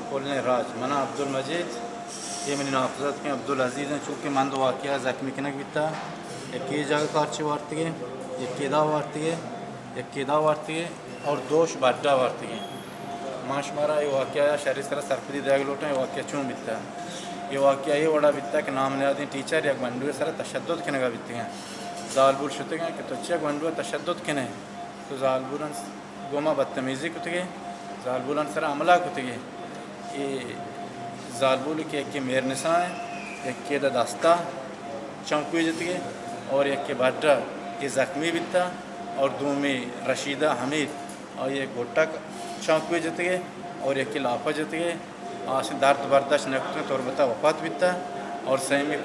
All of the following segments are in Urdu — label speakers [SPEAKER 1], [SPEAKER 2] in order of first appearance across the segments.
[SPEAKER 1] کھولنے راج منا عبدالمجید یہ منی نافذت کے عبدالعزیز ہیں چونکہ مند واقعہ زخمی کنک بیتا ایک یہ جگہ کارچے وارتی ہے ایک کیدا وارتی ہے ایک کیدا وارتی ہے اور دوش باڈا وارتی ہے ماش مارا یہ واقعہ شہری طرح سرپدی دیگ لوٹیں یہ واقعہ چون بیتا ہے یہ واقعہ یہ وڑا بیتا کہ نام نیادیں ٹیچر یک بندوے سر تشدد کنگا بیتی ہیں زالبور شتے گئے کہ تو چیک بندوے تشدد کنے تو زالبورن گوما بدتمیزی کتے گئے زالبورن سر عملہ کتے گئے یہ زالبول کے ایک کے میر نساں ہے ایک کے دستہ چونکوی جتے گئے اور ایک کے باڈا یہ زخمی بیتا اور دو میں رشیدہ حمید اور یہ گھٹک چونکوی جتے گئے اور ایک کے لاپا جتے گئے آسن درد برداشت نکتے ہیں تو بتا وفات بیتا اور سہی میں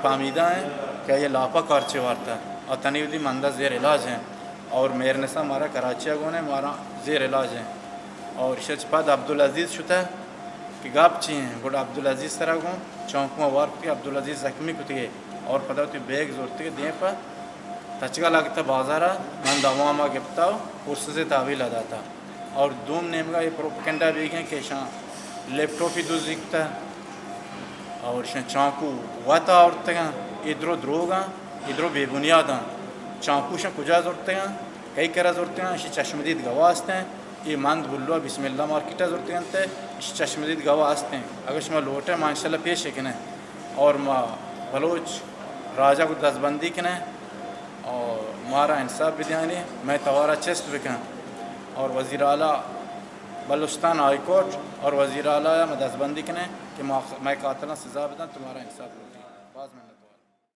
[SPEAKER 1] پامیدہ ہیں کہ یہ لاپا کارچے وارتا اور تنیودی مندہ زیر علاج ہیں اور میر نساں ہمارا کراچی گونے ہمارا زیر علاج ہیں اور شچپاد عبدالعزیز شتا ہے کہ گاپ چی ہیں گوڑا عبدالعزیز طرح گون چونکوں وارک کے عبدالعزیز زخمی کتے گئے اور پتہ ہوتی بیگ زورتے گئے دیں پا تچگا لگتا بازارہ من دواما گپتا اس سے تعویل اداتا اور دوم نیمگا یہ پروپیکنڈا بھی ہیں کہ شاہ لیپ ٹاپ ہی دو زیکتا اور شاہ چانکو واتا عورتے گا ادھرو دروگا ادھرو بے بنیادا چانکو شاہ کجا زورتے گا کئی کرا زورتے گا اسی چشمدید گواست ہیں یہ مند بلو بسم اللہ مارکیٹا زورتے گا اسی چشمدید گواست ہیں اگر شما لوٹے ماشاءاللہ پیش ہے کنے اور ما بلوچ راجہ کو دستبندی کنے اور مارا انصاف بھی دیانے میں توارا چست بکن اور وزیر اعلیٰ بلوچستان ہائی کورٹ اور وزیر اعلیٰ میں دستبندی کنے کہ میں قاتلہ سزا بدن تمہارا انصاف ہوتی ہے